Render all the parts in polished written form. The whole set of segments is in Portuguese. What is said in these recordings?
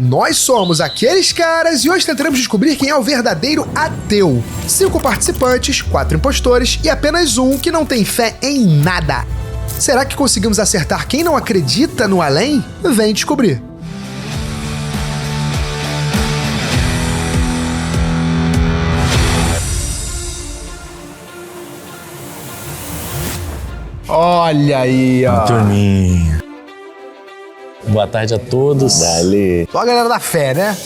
Nós somos aqueles caras e hoje tentaremos descobrir quem é o verdadeiro ateu. 5 participantes, 4 impostores e apenas um que não tem fé em nada. Será que conseguimos acertar quem não acredita no além? Vem descobrir. Olha aí, ó. Turminha. Boa tarde a todos. Dali. Só a galera da fé, né?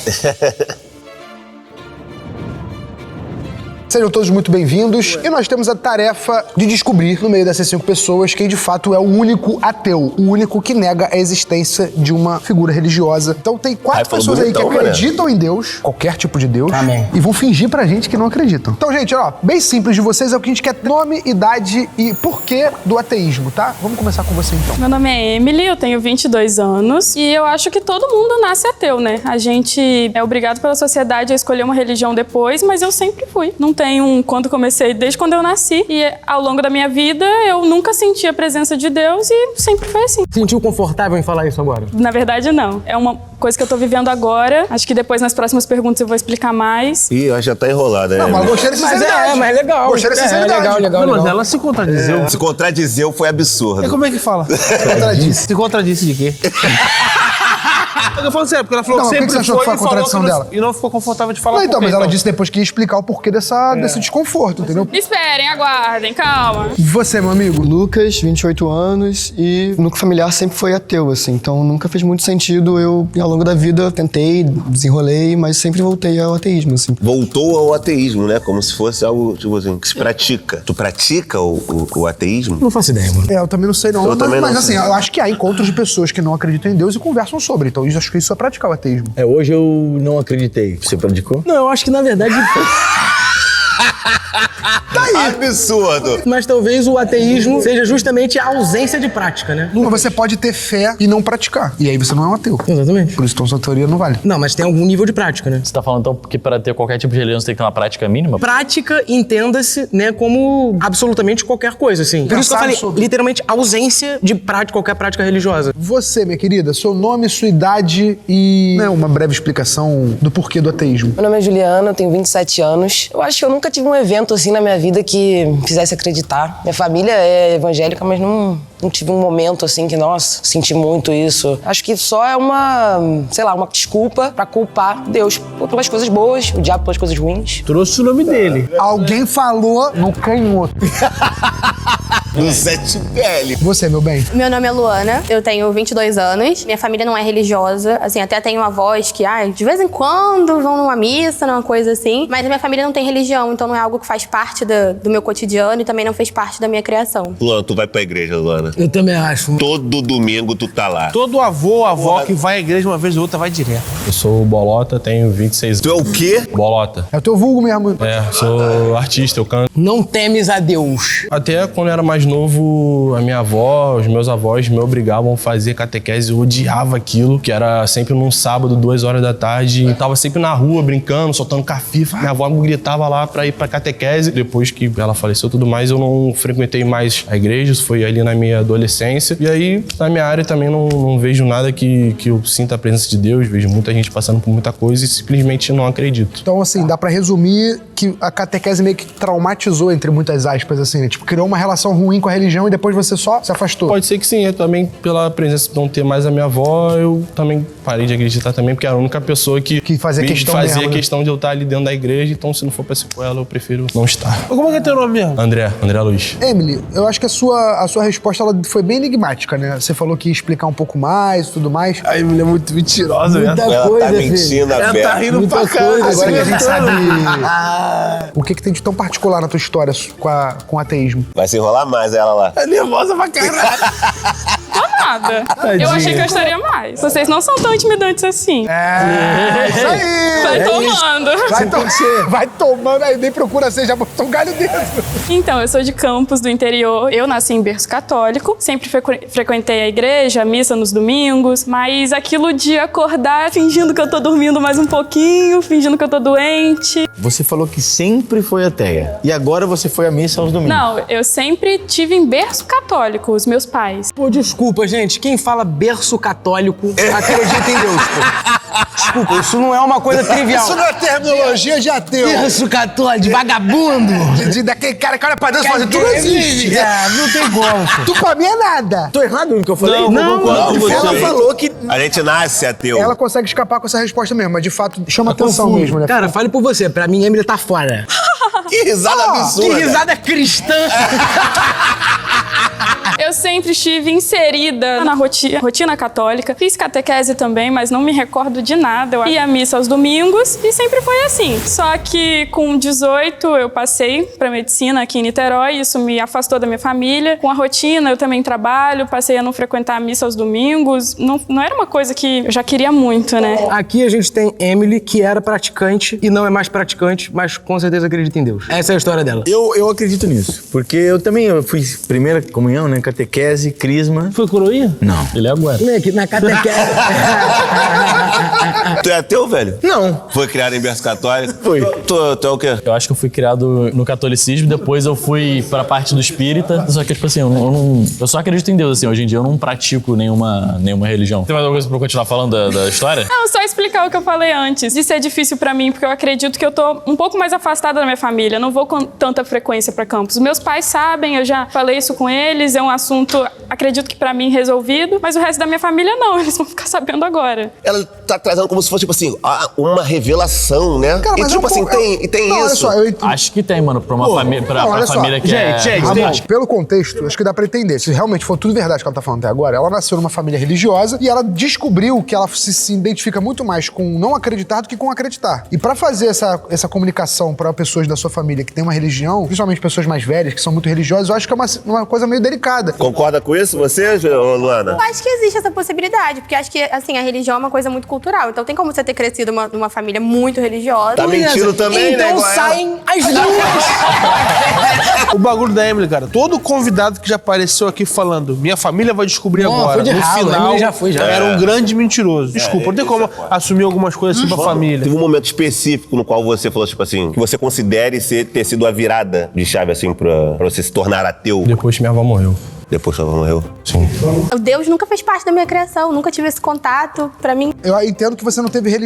Sejam todos muito bem-vindos e nós temos a tarefa de descobrir, no meio dessas 5 pessoas, quem de fato é o único ateu, o único que nega a existência de uma figura religiosa. Então tem 4 pessoas aí que acreditam em Deus, qualquer tipo de Deus, Amém. E vão fingir pra gente que não acreditam. Então, gente, ó, bem simples de vocês é o que a gente quer: nome, idade e porquê do ateísmo, tá? Vamos começar com você então. Meu nome é Emily, eu tenho 22 anos e eu acho que todo mundo nasce ateu, né? A gente é obrigado pela sociedade a escolher uma religião depois, mas eu sempre fui. Não tenho quando comecei, desde quando eu nasci, e ao longo da minha vida eu nunca senti a presença de Deus e sempre foi assim. Sentiu confortável em falar isso agora? Na verdade, não. É uma coisa que eu tô vivendo agora. Acho que depois, nas próximas perguntas, eu vou explicar mais. Ih, eu acho que já tá enrolada, né? Não, mas eu gostei da sinceridade. Mas é legal. Gostei da sinceridade. Legal. Não, mas ela se contradizeu. Se contradizeu foi absurdo. E como é que fala? Contradisse. Se contradisse de quê? Eu falo sério, porque ela falou Não, que mas sempre por que você achou que foi a contradição dela? E não ficou confortável de falar Não, então, por quê, mas ela disse depois que ia explicar o porquê desse desconforto, entendeu? Esperem, aguardem, calma. Você, meu amigo? Lucas, 28 anos, e o núcleo familiar sempre foi ateu, assim, então nunca fez muito sentido. Eu, ao longo da vida, tentei, desenrolei, mas sempre voltei ao ateísmo, assim. Voltou ao ateísmo, né? Como se fosse algo, tipo assim, que se pratica. Tu pratica o ateísmo? Não faço ideia, mano. Eu também não sei, não. Eu também não mas assim, sei. eu acho que há encontros de pessoas que não acreditam em Deus e conversam sobre. Então, eu acho que isso é praticar o ateísmo. Hoje eu não acreditei. Você praticou? Não, eu acho que na verdade... Absurdo! Mas talvez o ateísmo seja justamente a ausência de prática, né? Mas você pode ter fé e não praticar. E aí você não é um ateu. Exatamente. Por isso, então, sua teoria não vale. Não, mas tem algum nível de prática, né? Você tá falando então que para ter qualquer tipo de religião você tem que ter uma prática mínima? Prática, entenda-se, né, como absolutamente qualquer coisa, assim. Por isso que eu falei, literalmente, ausência de qualquer prática religiosa. Você, minha querida, seu nome, sua idade e uma breve explicação do porquê do ateísmo. Meu nome é Juliana, eu tenho 27 anos. Eu acho que eu nunca tive um evento assim na minha vida que me fizesse acreditar. Minha família é evangélica, mas não tive um momento assim que, nossa, senti muito isso. Acho que só é uma desculpa pra culpar Deus pelas coisas boas, o diabo pelas coisas ruins. Trouxe o nome dele. Alguém falou no canhoto. No 7PL. Você, meu bem. Meu nome é Luana, eu tenho 22 anos. Minha família não é religiosa, assim, até tenho avós que, de vez em quando vão numa missa, numa coisa assim. Mas a minha família não tem religião, então não é algo que faz parte do meu cotidiano e também não fez parte da minha criação. Luana, tu vai pra igreja, Luana? Eu também acho. Todo domingo tu tá lá. Todo avô ou avó que vai à igreja uma vez ou outra vai direto. Eu sou Bolota, tenho 26 Tu é o quê? Bolota. É o teu vulgo mesmo. Sou artista, eu canto. Não temes a Deus. Até quando eu era mais novo, a minha avó, os meus avós me obrigavam a fazer catequese. Eu odiava aquilo, que era sempre num sábado, 2 horas da tarde. E tava sempre na rua, brincando, soltando cafifa. Minha avó me gritava lá pra ir pra catequese. Depois que ela faleceu e tudo mais, eu não frequentei mais a igreja. Isso foi ali na minha adolescência. E aí, na minha área também não vejo nada que eu sinta a presença de Deus. Vejo muita gente passando por muita coisa e simplesmente não acredito. Então, assim, dá pra resumir que a catequese meio que traumatizou, entre muitas aspas, assim, né? Tipo, criou uma relação ruim com a religião e depois você só se afastou. Pode ser que sim. Eu também, pela presença de não ter mais a minha avó, eu também parei de acreditar também, porque era a única pessoa que fazia questão de eu estar ali dentro da igreja. Então, se não for pra ser com ela, eu prefiro não estar. Como é que é teu nome mesmo? André Luiz. Emily, eu acho que a sua resposta ela foi bem enigmática, né? Você falou que ia explicar um pouco mais e tudo mais. A Emily é muito mentirosa, Muita né? Ela coisa, tá mentindo, a Ela Fé. tá rindo Muita pra caralho. coisa, Agora que a gente sabe Ah. o que tem de tão particular na tua história com o ateísmo. Vai se enrolar mais ela lá. É nervosa pra caralho. Nada. Eu achei que eu estaria mais. Vocês não são tão intimidantes assim. É isso aí! Vai tomando. Vai tomando aí, nem procura ser, já botou um galho dentro. Então, eu sou de Campos, do interior. Eu nasci em berço católico. Sempre frequentei a igreja, a missa nos domingos. Mas aquilo de acordar fingindo que eu tô dormindo mais um pouquinho, fingindo que eu tô doente. Você falou que sempre foi ateia. E agora você foi à missa aos domingos. Não, eu sempre tive em berço católico, os meus pais. Pô, desculpa, gente. Quem fala berço católico acredita em Deus, pô. Desculpa, isso não é uma coisa trivial. Isso não é terminologia de ateu. Terço católico, de vagabundo. Daquele cara que olha pra Deus e fala, tu não existe. Não tem como. Tu pra mim é nada. Tô errado no que eu falei? Não, Ela falou que... A gente nasce ateu. Ela consegue escapar com essa resposta mesmo, mas de fato chama atenção mesmo, né? Cara, fale por você. Pra mim, Emily tá fora. Que risada absurda. Que risada cristã. Eu sempre estive inserida na rotina católica. Fiz catequese também, mas não me recordo de nada. Eu ia à missa aos domingos e sempre foi assim. Só que com 18 eu passei para medicina aqui em Niterói. Isso me afastou da minha família. Com a rotina eu também trabalho, passei a não frequentar a missa aos domingos. Não era uma coisa que eu já queria muito, né? Aqui a gente tem Emily, que era praticante e não é mais praticante, mas com certeza acredita em Deus. Essa é a história dela. Eu acredito nisso, porque eu fui primeira comunhão, né? Catequese, crisma. Foi coroinha? Não. Ele é agora. Aqui na catequese. Tu é ateu, velho? Não. Foi criado em berço católico? Foi. Tu é o quê? Eu acho que eu fui criado no catolicismo, depois eu fui pra parte do espírita. Só que, tipo assim, eu só acredito em Deus, assim. Hoje em dia eu não pratico nenhuma religião. Tem mais alguma coisa pra eu continuar falando da história? Não, só explicar o que eu falei antes. Isso é difícil pra mim, porque eu acredito que eu tô um pouco mais afastada da minha família. Eu não vou com tanta frequência pra campus. Meus pais sabem, eu já falei isso com eles. É um assunto, acredito que pra mim, resolvido. Mas o resto da minha família não. Eles vão ficar sabendo agora. Ela tá trazendo como se fosse, tipo assim, uma revelação, né? Cara, mas e tipo assim, tem não, isso. Olha só, Acho que tem, mano. Pra uma família, pra família que Ramon, pelo contexto, acho que dá pra entender. Se realmente for tudo verdade que ela tá falando até agora, ela nasceu numa família religiosa e ela descobriu que ela se identifica muito mais com não acreditar do que com acreditar. E pra fazer essa comunicação pra pessoas da sua família que tem uma religião, principalmente pessoas mais velhas, que são muito religiosas, eu acho que é uma coisa meio delicada. Concorda com isso, você, Luana? Eu acho que existe essa possibilidade, porque acho que, assim, a religião é uma coisa muito cultural. Então tem como você ter crescido numa família muito religiosa. Tá mentindo também, né? Então saem as duas. O bagulho da Emily, cara, todo convidado que já apareceu aqui falando, minha família vai descobrir agora. Foi de No ralo, final, Emily já foi, já. era um grande mentiroso. Desculpa, não tem como assumir algumas coisas assim pra família. Teve um momento específico no qual você falou, tipo assim, que você considere ter sido a virada de chave, assim, pra você se tornar ateu. Depois que minha avó morreu. Depois que ela morreu? Sim. Deus nunca fez parte da minha criação, nunca tive esse contato. Pra mim, Eu entendo que você não teve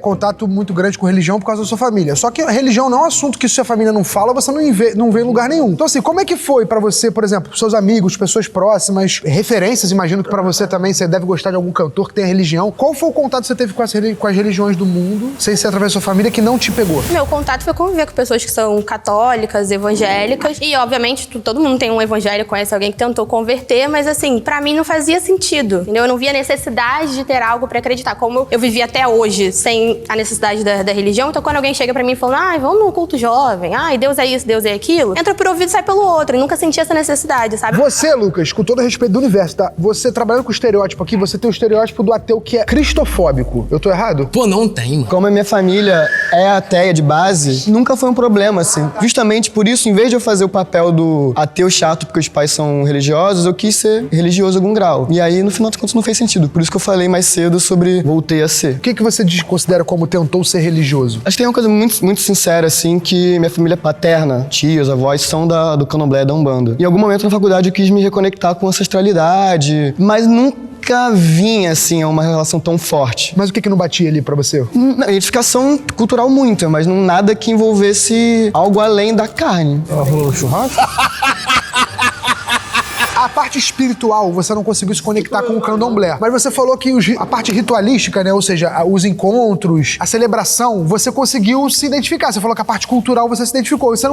contato muito grande com religião por causa da sua família. Só que a religião não é um assunto que sua família não fala, você não vê em lugar nenhum. Então assim, como é que foi pra você, por exemplo, seus amigos, pessoas próximas, referências, imagino que pra você também, você deve gostar de algum cantor que tenha religião. Qual foi o contato que você teve com as religiões do mundo, sem ser através da sua família, que não te pegou? meu contato foi conviver com pessoas que são católicas, evangélicas. E, obviamente, todo mundo tem um evangélico, conhece alguém que tentou converter, mas assim, pra mim não fazia sentido, entendeu? Eu não via necessidade de ter algo pra acreditar, como eu vivi até hoje, sem a necessidade da religião. Então quando alguém chega pra mim falando, vamos no culto jovem, Deus é isso, Deus é aquilo, entra por ouvido e sai pelo outro. Eu nunca senti essa necessidade, sabe? Você, Lucas, com todo o respeito do universo, tá? Você trabalhando com o estereótipo aqui, você tem o estereótipo do ateu que é cristofóbico. Eu tô errado? Pô, não tem, mano. Como a minha família é ateia de base, nunca foi um problema, assim. Justamente por isso, em vez de eu fazer o papel do ateu chato porque os pais são religiosos, eu quis ser religioso em algum grau. E aí, no final de contas, não fez sentido. Por isso que eu falei mais cedo sobre voltei a ser. O que você considera como tentou ser religioso? Acho que tem uma coisa muito, muito sincera, assim, que minha família paterna, tios, avós, são do candomblé, da Umbanda. Em algum momento na faculdade eu quis me reconectar com ancestralidade, mas nunca vinha, assim, a uma relação tão forte. Mas o que não batia ali pra você? Identificação cultural muita, mas nada que envolvesse algo além da carne. Ela rolou no churrasco? A parte espiritual, você não conseguiu se conectar com o candomblé. Mas você falou que a parte ritualística, né? Ou seja, os encontros, a celebração, você conseguiu se identificar. Você falou que a parte cultural você se identificou. Você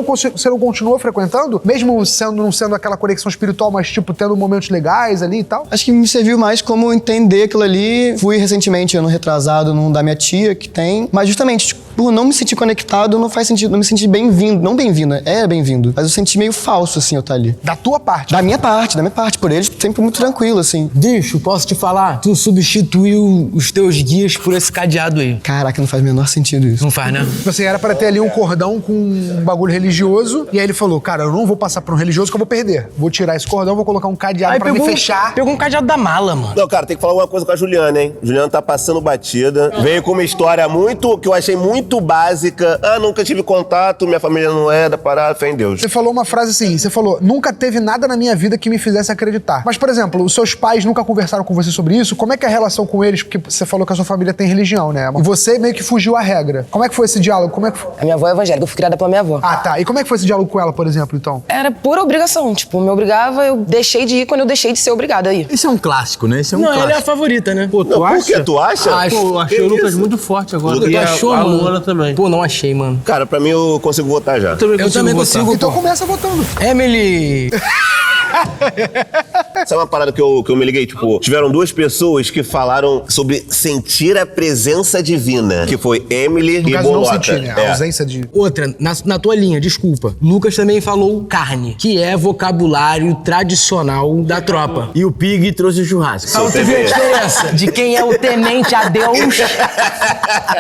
não continuou frequentando? Mesmo não sendo aquela conexão espiritual, mas tipo, tendo momentos legais ali e tal? Acho que me serviu mais como entender aquilo ali. Fui recentemente, ano retrasado, num da minha tia, que tem. Mas justamente, por não me sentir conectado, não faz sentido. Não me senti bem-vindo. Não bem-vinda, é bem-vindo. Mas eu senti meio falso, assim, eu estar ali. Da tua parte? Da minha parte. Por eles, sempre muito tranquilo, assim. Bicho, posso te falar? Tu substituiu os teus guias por esse cadeado aí. Caraca, não faz o menor sentido isso. Não faz, né? Você era pra ter ali um cordão com um bagulho religioso, e aí ele falou, cara, eu não vou passar pra um religioso que eu vou perder. Vou tirar esse cordão, vou colocar um cadeado pra me fechar. Pegou um cadeado da mala, mano. Não, cara, tem que falar uma coisa com a Juliana, hein? Juliana tá passando batida. Veio com uma história que eu achei muito muito básica. Nunca tive contato, minha família não é da parada, fé em Deus. Você falou uma frase assim, você falou, nunca teve nada na minha vida que me fizesse acreditar. Mas, por exemplo, os seus pais nunca conversaram com você sobre isso? Como é que é a relação com eles? Porque você falou que a sua família tem religião, né? E você meio que fugiu à regra. Como é que foi esse diálogo? Como é que foi? A minha avó é evangélica, eu fui criada pela minha avó. Ah, tá. E como é que foi esse diálogo com ela, por exemplo, então? Era pura obrigação, tipo, me obrigava, eu deixei de ir quando eu deixei de ser obrigada aí. Esse é um clássico, né? Esse é um Não, clássico. ela é a favorita, né? Pô, tu Por acha? que tu acha? Pô, achei o Lucas muito forte agora. Tu E achou, a mano? Luana também. Pô, não achei, mano. Cara, pra mim eu consigo votar já. Eu também consigo. Então começa votando. Emily! Sabe uma parada que eu me liguei? Tipo, tiveram duas pessoas que falaram sobre sentir a presença divina, que foi Emily No e caso, não Bolota. sentir, né? A ausência de... Outra, na tua linha, desculpa. Lucas também falou carne, que é vocabulário tradicional da tropa. E o Pig trouxe o churrasco. Então tu viu a diferença de quem é o tenente a Deus?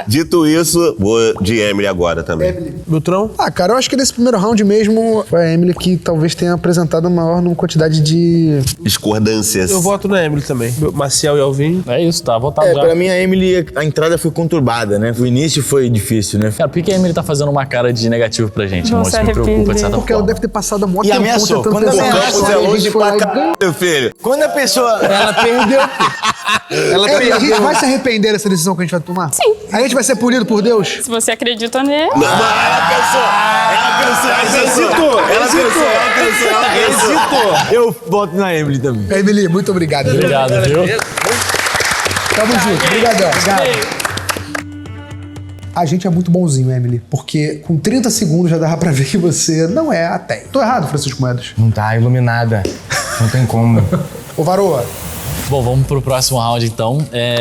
Dito isso, vou de Emily agora também. Beltrão? Ah, cara, eu acho que nesse primeiro round mesmo foi a Emily que talvez tenha apresentado a maior quantidade de... Discordâncias. Eu voto na Emily também. Maciel e Alvin. É isso, tá votado já. Pra mim a Emily, a entrada foi conturbada, né? O início foi difícil, né? Cara, por que a Emily tá fazendo uma cara de negativo pra gente? Não Amor? se Isso me preocupa de certa Porque ela forma. deve ter passado a maior E tempão ameaçou. tentando Quando pensar. ameaçou, Campos é E a gente longe foi lá pra e ganhou. caralho, filho. Quando a pessoa... Ela perdeu. Ela A gente perdeu. vai se arrepender dessa decisão que a gente vai tomar? Sim. A gente vai ser punido por Deus? Se você acredita nele. Eu voto na Emily também. Emily, muito obrigado. Obrigado, viu? Tamo junto. Obrigadão. A gente é muito bonzinho, Emily, porque com 30 segundos já dava pra ver que você não é ateia. Tô errado, Francisco Moedas? Não tá iluminada. Não tem como. Ô, Varoa, Bom, vamos pro próximo round então.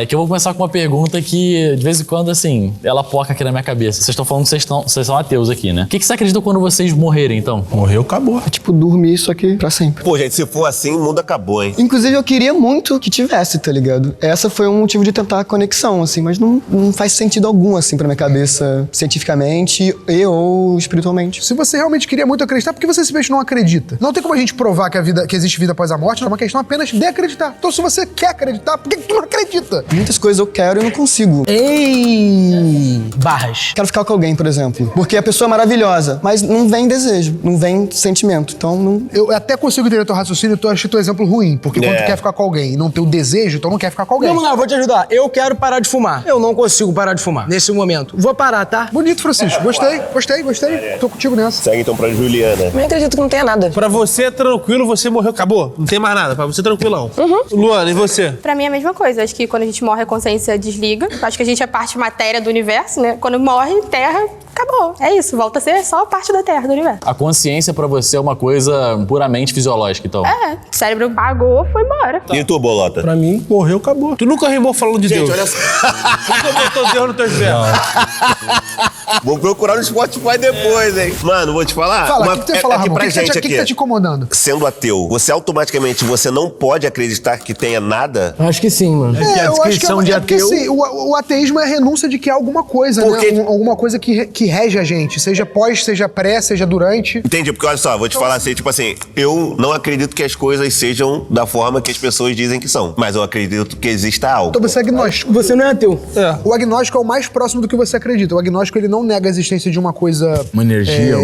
Que eu vou começar com uma pergunta que, de vez em quando, assim, ela poca aqui na minha cabeça. Vocês estão falando que vocês são ateus aqui, né? O que você acredita quando vocês morrerem, então? Morreu, acabou. É tipo dormir isso aqui pra sempre. Pô, gente, se for assim, o mundo acabou, hein? Inclusive, eu queria muito que tivesse, tá ligado? Essa foi um motivo de tentar a conexão, assim, mas não faz sentido algum, assim, pra minha cabeça, cientificamente e ou espiritualmente. se você realmente queria muito acreditar, por que você simplesmente não acredita? Não tem como a gente provar que existe vida após a morte, é uma questão apenas de acreditar. Então, se você quer acreditar, por que tu não acredita? Muitas coisas eu quero e não consigo. Ei! Barras. Quero ficar com alguém, por exemplo. Porque a pessoa é maravilhosa, mas não vem desejo, não vem sentimento. Então, não... Eu até consigo entender teu raciocínio, eu achei teu exemplo ruim. Porque quando tu quer ficar com alguém e não ter o desejo, então não quer ficar com alguém. Vamos lá, eu vou te ajudar. Eu quero parar de fumar. Eu não consigo parar de fumar nesse momento. Vou parar, tá? Bonito, Francisco. Gostei. Tô contigo nessa. Segue então pra Juliana. Eu acredito que não tenha nada. Pra você é tranquilo, você morreu, acabou. Não tem mais nada. Pra você é tranquilão. Luana, e você? Pra mim é a mesma coisa. Acho que quando a gente morre, a consciência desliga. Acho que a gente é parte matéria do universo, né? Quando morre, terra, acabou. É isso. Volta a ser só parte da terra, do universo. A consciência pra você é uma coisa puramente fisiológica, então? É. O cérebro pagou, foi embora. E tu, Bolota? Pra mim, morreu, acabou. Tu nunca rimou falando de Deus. Olha só. Nunca botou Deus no teu versos. Vou procurar no Spotify depois, hein? Mano, vou te falar. Fala, o que tu ia falar, Ramon? pra O que gente que tá te incomodando? Sendo ateu, você automaticamente não pode acreditar que tenha nada? Acho que sim, mano. Que a eu acho que descrição de porque, ateu... assim, o ateísmo é a renúncia de que há alguma coisa, Porque- né? Alguma coisa que rege a gente. Seja pós, seja pré, seja durante. Entendi, porque olha só, vou te falar assim, tipo assim, eu não acredito que as coisas sejam da forma que as pessoas dizem que são, mas eu acredito que exista algo. Então você é agnóstico. Você não é ateu. O agnóstico é o mais próximo do que você acredita. O agnóstico, ele não nega a existência de uma coisa... Uma energia,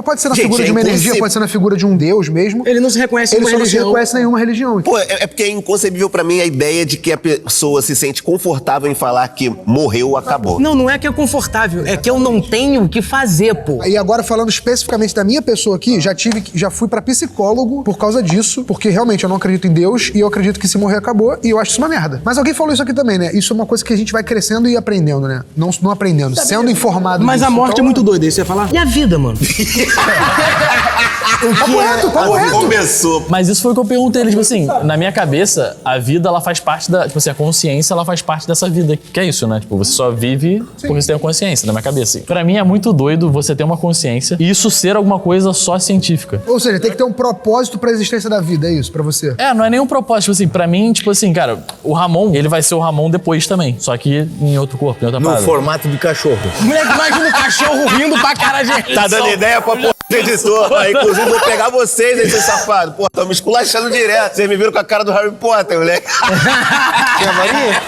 pode ser na Gente, figura é de uma energia, inconcebível. pode ser na figura de um deus mesmo. Ele não se reconhece Ele como só não se religião. reconhece nenhuma religião. Pô, é porque é inconcebível pra mim a ideia de que a pessoa se sente confortável em falar que morreu, acabou. Não é que é confortável. É que eu não tenho o que fazer, pô. E agora, falando especificamente da minha pessoa aqui, já fui pra psicólogo por causa disso, porque realmente eu não acredito em Deus e eu acredito que se morrer acabou e eu acho isso uma merda. Mas alguém falou isso aqui também, né? Isso é uma coisa que a gente vai crescendo e aprendendo, né? Não aprendendo, sendo informado Mas disso. a morte Então, é muito doida. Aí você ia falar? E a vida, mano? Papo reto. Começou. Mas isso foi o que eu perguntei ele, tipo assim, na minha cabeça, a vida, ela faz parte da, tipo assim, a consciência, ela faz parte dessa vida, que é isso, né? Tipo, você só vive porque você tem a consciência, na minha cabeça. Pra mim é muito doido você ter uma consciência e isso ser alguma coisa só científica. Ou seja, tem que ter um propósito pra existência da vida, é isso, pra você? Não é nenhum propósito, tipo assim, pra mim, tipo assim, cara, o Ramon, ele vai ser o Ramon depois também, só que em outro corpo, em outra No parada. formato de cachorro. Moleque, imagina o cachorro rindo pra cara, gente. Tá dando ideia pra Editor, aí, inclusive vou pegar vocês aí, seus safados. Pô, tão me esculachando direto. Vocês me viram com a cara do Harry Potter, moleque.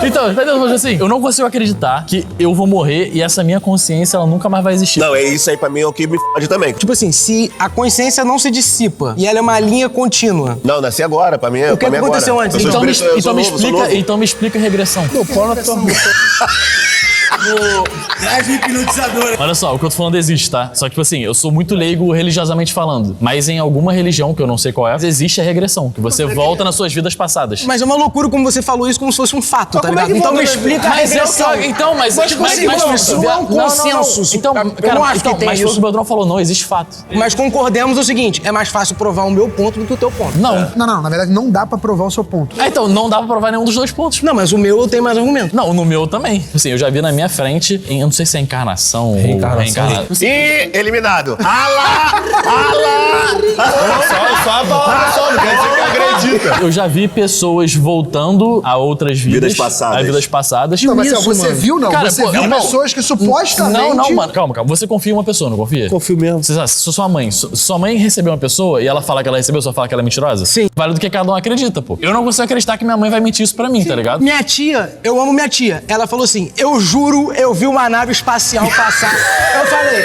Então, tá entendendo? Assim, eu não consigo acreditar que eu vou morrer e essa minha consciência, ela nunca mais vai existir. Não, é isso aí pra mim é o que me fode também. Tipo assim, se a consciência não se dissipa e ela é uma linha contínua. Não, nasci agora, pra mim é. O que aconteceu antes? Então me explica a regressão. Meu pau na tua boca. Olha só, o que eu tô falando existe, tá? Só que, tipo assim, eu sou muito leigo religiosamente falando. Mas em alguma religião, que eu não sei qual é, existe a regressão. Que você volta nas suas vidas passadas. Mas é uma loucura como você falou isso como se fosse um fato, tá ligado? Então me explica a regressão. Mas isso não é um consenso. Então, eu não acho que tem mas foi o que o Beltrão falou, não existe fato. Mas concordemos o seguinte, é mais fácil provar o meu ponto do que o teu ponto. Não. Não, na verdade não dá pra provar o seu ponto. Então, não dá pra provar nenhum dos dois pontos. Não, mas o meu eu tenho mais argumento. Não, no meu também. Assim, eu já vi na minha frente, eu não sei se é encarnação ou reencarnação. E eliminado. Só a palavra só, não quer dizer que acredita. Eu já vi pessoas voltando a outras vidas passadas. A vidas passadas. Não, mas você viu, não? Cara, você viu pessoas que supostamente... Não, mano. Calma. Você confia em uma pessoa, não confia? Confio mesmo. Se sua mãe, sua mãe recebeu uma pessoa e ela fala que ela recebeu, só fala que ela é mentirosa? Sim. Vale do que cada um acredita, pô. Eu não consigo acreditar que minha mãe vai mentir isso pra mim, tá ligado? Minha tia, eu amo minha tia. Ela falou assim, eu juro, eu vi uma nave espacial passar. Eu falei...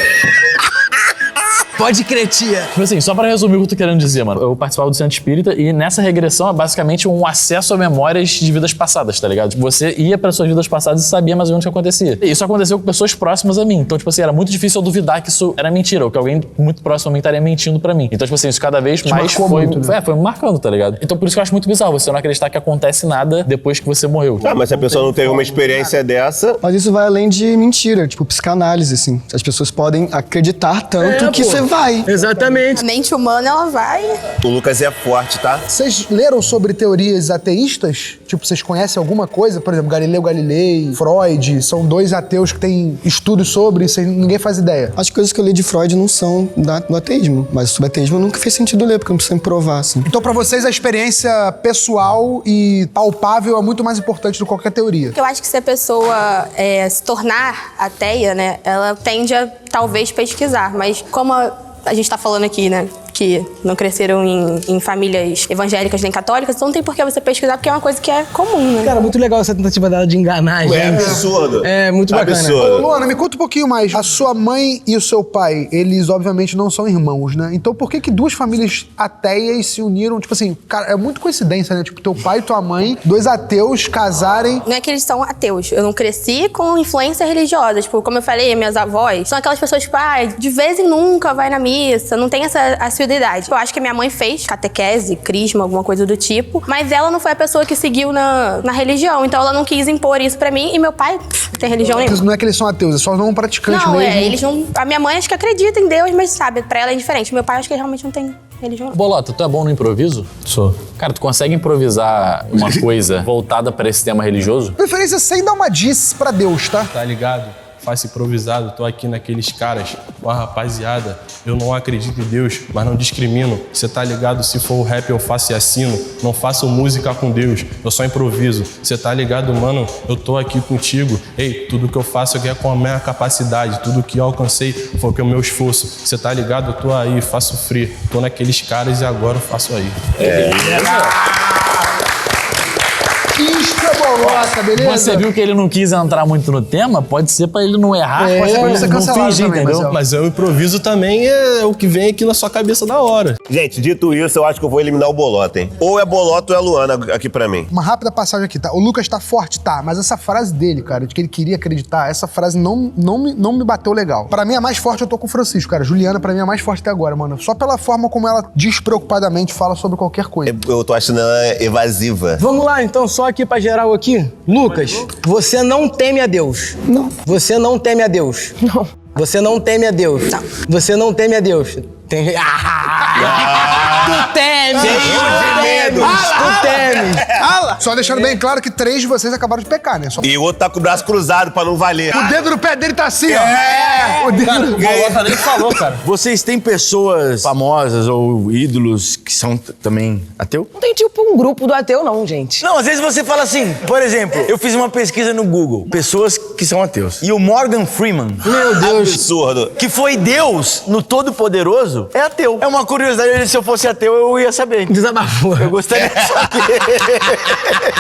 Pode crer, tia. Tipo assim, só pra resumir o que eu tô querendo dizer, mano. Eu participava do Centro Espírita e nessa regressão é basicamente um acesso a memórias de vidas passadas, tá ligado? Tipo, você ia para suas vidas passadas e sabia mais ou menos o que acontecia. E isso aconteceu com pessoas próximas a mim. Então, tipo assim, era muito difícil eu duvidar que isso era mentira, ou que alguém muito próximo a mim estaria mentindo pra mim. Então, tipo assim, isso cada vez mais foi me marcando, tá ligado? Então, por isso que eu acho muito bizarro você não acreditar que acontece nada depois que você morreu. Ah, mas se a pessoa não teve uma experiência dessa... Mas isso vai além de mentira, tipo psicanálise, assim. As pessoas podem acreditar tanto que você vai. Exatamente. A mente humana, ela vai... O Lucas é forte, tá? Vocês leram sobre teorias ateístas? Tipo, vocês conhecem alguma coisa? Por exemplo, Galileu Galilei, Freud, são dois ateus que têm estudos sobre, ninguém faz ideia. As coisas que eu li de Freud não são do ateísmo, mas sobre ateísmo nunca fez sentido ler, porque não precisa me provar, assim. Então, pra vocês, a experiência pessoal e palpável é muito mais importante do que qualquer teoria. Eu acho que se a pessoa se tornar ateia, né, ela tende a talvez pesquisar, mas como a gente tá falando aqui, né, que não cresceram em famílias evangélicas nem católicas, então não tem por que você pesquisar, porque é uma coisa que é comum, né? Cara, muito legal essa tentativa dela de enganar a gente. É absurdo. É muito bacana. Absurdo. Ô, Luana, me conta um pouquinho mais. A sua mãe e o seu pai, eles obviamente não são irmãos, né? Então por que duas famílias ateias se uniram? Tipo assim, cara, é muito coincidência, né? Tipo, teu pai e tua mãe, dois ateus casarem. Não é que eles são ateus. Eu não cresci com influência religiosa. Tipo, como eu falei, minhas avós são aquelas pessoas, tipo, de vez em nunca vai na missa, não tem essa assiduidade. Eu acho que minha mãe fez catequese, crisma, alguma coisa do tipo, mas ela não foi a pessoa que seguiu na religião, então ela não quis impor isso pra mim, e meu pai não tem religião nenhuma. Não é que eles são ateus, é só não praticantes mesmo. Não, eles não... A minha mãe acho que acredita em Deus, mas sabe, pra ela é indiferente. Meu pai acho que realmente não tem religião. Bolota, tu é bom no improviso? Sou. Cara, tu consegue improvisar uma coisa voltada pra esse tema religioso? Preferência sem dar uma diss pra Deus, tá? Tá ligado? Faço improvisado, tô aqui naqueles caras, uma rapaziada, eu não acredito em Deus, mas não discrimino. Você tá ligado? Se for o rap eu faço e assino, não faço música com Deus, eu só improviso. Você tá ligado, mano? Eu tô aqui contigo. Ei, tudo que eu faço aqui é com a minha capacidade, tudo que eu alcancei foi com o meu esforço. Você tá ligado? Eu tô aí, faço free, tô naqueles caras e agora eu faço aí. Isso é Bolota, beleza? Você viu que ele não quis entrar muito no tema? Pode ser pra ele não errar, pode ser pra ele não fingir, também, entendeu? Mas o improviso também é o que vem aqui na sua cabeça na hora. Gente, dito isso, eu acho que eu vou eliminar o Bolota, hein? Ou é Bolota ou é Luana aqui pra mim. Uma rápida passagem aqui, tá? O Lucas tá forte, tá? Mas essa frase dele, cara, de que ele queria acreditar, essa frase não me bateu legal. Pra mim, a mais forte eu tô com o Francisco, cara. Juliana, pra mim, é a mais forte até agora, mano. Só pela forma como ela despreocupadamente fala sobre qualquer coisa. Eu tô achando ela evasiva. Vamos lá, então, só aqui pra geral aqui. Lucas, você não teme a Deus. Não. Você não teme a Deus. Não. Você não teme a Deus. Não. Você não teme a Deus. Tem... Tu teme! Tu teme! Só deixando bem claro que 3 de vocês acabaram de pecar, né? Só... E o outro tá com o braço cruzado pra não valer. O dedo no pé dele tá assim, ó. O dedo... O Bolota nem falou, cara. Vocês têm pessoas famosas ou ídolos que são também ateu? Não tem tipo um grupo do ateu, não, gente. Não, às vezes você fala assim, por exemplo, eu fiz uma pesquisa no Google, pessoas que são ateus. E o Morgan Freeman, Meu Deus. Absurdo. que foi Deus no Todo-Poderoso, é ateu. É uma curiosidade, se eu fosse ateu, eu ia saber. Desabafou. Eu gostaria de saber.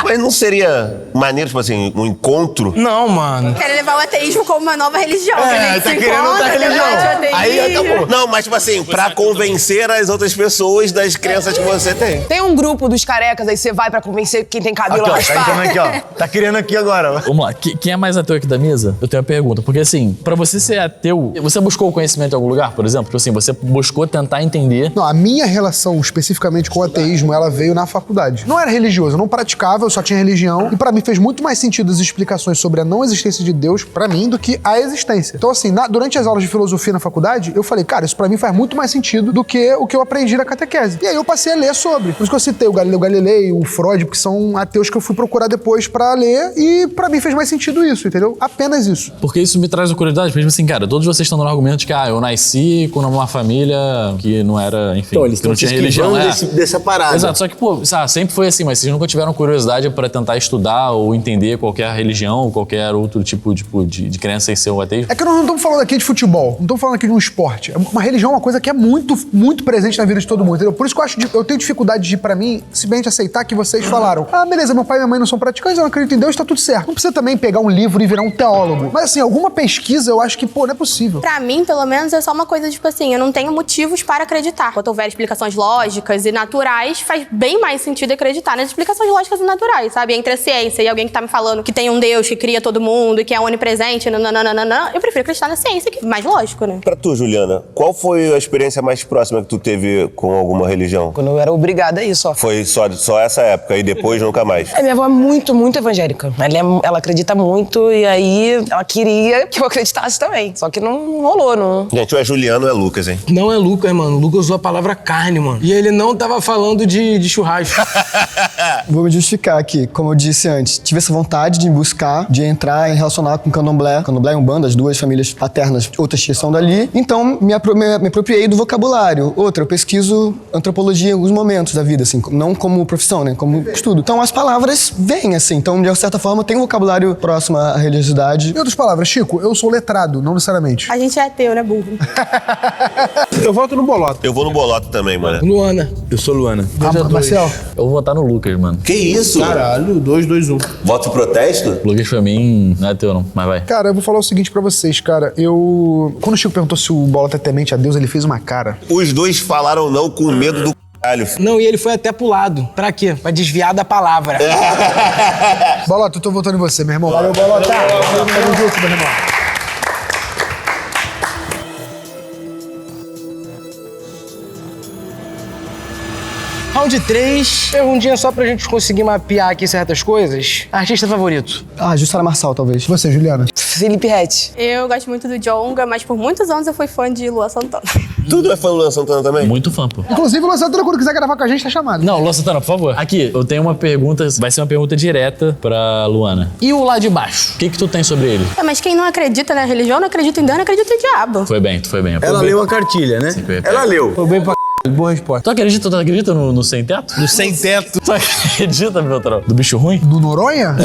Mas não seria maneiro, tipo assim, um encontro? Não, mano. Quero levar o ateísmo como uma nova religião. É, tá querendo outra religião. Aí acabou. Não, mas tipo assim, pra convencer as outras pessoas das crenças que você tem. Tem um grupo dos carecas, aí você vai pra convencer quem tem cabelo Aqui, ó, tá raspado. entrando aqui, ó. Tá querendo aqui agora. Vamos lá, quem é mais ateu aqui da mesa? Eu tenho uma pergunta, porque assim, pra você ser ateu, você buscou o conhecimento em algum lugar, por exemplo? Tipo assim, você buscou tentar entender. Não, a minha relação especificamente com o ateísmo, ela veio na faculdade. Não era religioso, eu não praticava, eu só tinha religião. E pra mim fez muito mais sentido as explicações sobre a não existência de Deus, pra mim, do que a existência. Então assim, durante as aulas de filosofia na faculdade, eu falei, cara, isso pra mim faz muito mais sentido do que o que eu aprendi na catequese. E aí eu passei a ler sobre. Por isso que eu citei o Galileu Galilei, o Freud, porque são ateus que eu fui procurar depois pra ler, e pra mim fez mais sentido isso, entendeu? Apenas isso. Porque isso me traz uma curiosidade, mesmo assim, cara, todos vocês estão dando argumento de que, eu nasci com uma família que não era, enfim, Então, eles que não estão tinha se religião. esquivando dessa parada. Exato, só que, pô, sempre foi assim, mas vocês nunca tiveram curiosidade pra tentar estudar ou entender qualquer religião ou qualquer outro tipo de crença sem ser o ateísmo? É que nós não estamos falando aqui de futebol, não estamos falando aqui de um esporte. Uma religião é uma coisa que é muito, muito presente na vida de todo mundo, entendeu? Por isso que eu tenho dificuldade de, pra mim, simplesmente aceitar que vocês falaram, beleza, meu pai e minha mãe não são praticantes, eu não acredito em Deus, tá tudo certo. Não precisa também pegar um livro e virar um teólogo. Mas assim, alguma pesquisa eu acho que, não é possível. Pra mim, pelo menos, é só uma coisa, tipo assim, eu não tenho motivos para acreditar. Quando houver explicações lógicas e naturais, faz bem mais sentido acreditar nas explicações lógicas e naturais, sabe? Entre a ciência e alguém que tá me falando que tem um Deus que cria todo mundo e que é onipresente, nananana, eu prefiro acreditar na ciência, que é mais lógico, né? Pra tu, Juliana, qual foi a experiência mais próxima que tu teve com alguma religião? Quando eu era obrigada a isso, ó. Foi só essa época e depois nunca mais? Minha avó é muito, muito evangélica. Ela acredita muito e aí ela queria que eu acreditasse também. Só que não rolou, não. Gente, ou é Juliano ou é Lucas, hein? Não é Lucas, mano. O Lucas usou a palavra carne, mano. E ele não tava falando de churrasco. Vou me justificar aqui. Como eu disse antes, tive essa vontade de buscar, de entrar e relacionar com candomblé. Candomblé e Umbanda, as duas famílias paternas, outras que são dali. Então, me apropriei do vocabulário. Outra, eu pesquiso antropologia em alguns momentos da vida, assim. Não como profissão, né? Como estudo. Então, as palavras vêm, assim. Então, de certa forma, tem um vocabulário próximo à religiosidade. Em outras palavras, Chico, eu sou letrado, não necessariamente. A gente é ateu, né, burro? Eu voto no Bolota. Eu vou no Bolota também, mano. Luana. Eu sou Luana. Marcel? Eu vou votar no Lucas, mano. Que isso? Caralho, 2-2-1. Voto protesto? O Lucas pra mim não é ateu, não, mas vai. Cara, eu vou falar o seguinte pra vocês, cara. Quando o Chico perguntou se o Bolota é temente a Deus, ele fez uma cara. Os dois falaram não com medo do caralho. Não, e ele foi até pro lado. Pra quê? Pra desviar da palavra. Bolota, eu tô votando em você, meu irmão. Valeu, Bolota. Tamo junto, meu irmão. Round 3, perguntinha só pra gente conseguir mapear aqui certas coisas. Artista favorito? Jussara Marçal, talvez. Você, Juliana? Felipe Ret. Eu gosto muito do Djonga, mas por muitos anos eu fui fã de Lua Santana. Tudo é fã do Luan Santana também? Muito fã, pô. Inclusive, o Luan Santana, quando quiser gravar com a gente, tá chamado. Não, Luan Santana, por favor. Aqui, eu tenho uma pergunta, vai ser uma pergunta direta pra Luana. E o lá de baixo? O que tu tem sobre ele? Mas quem não acredita na religião, não acredita em Deus, não acredita em diabo. Foi bem, tu foi bem. Ela leu a cartilha, né? Ela leu. Foi bem pra boa resposta. Tu acredita no sem teto? No sem teto. Tu acredita, Beltrão? Do bicho ruim? Do Noronha?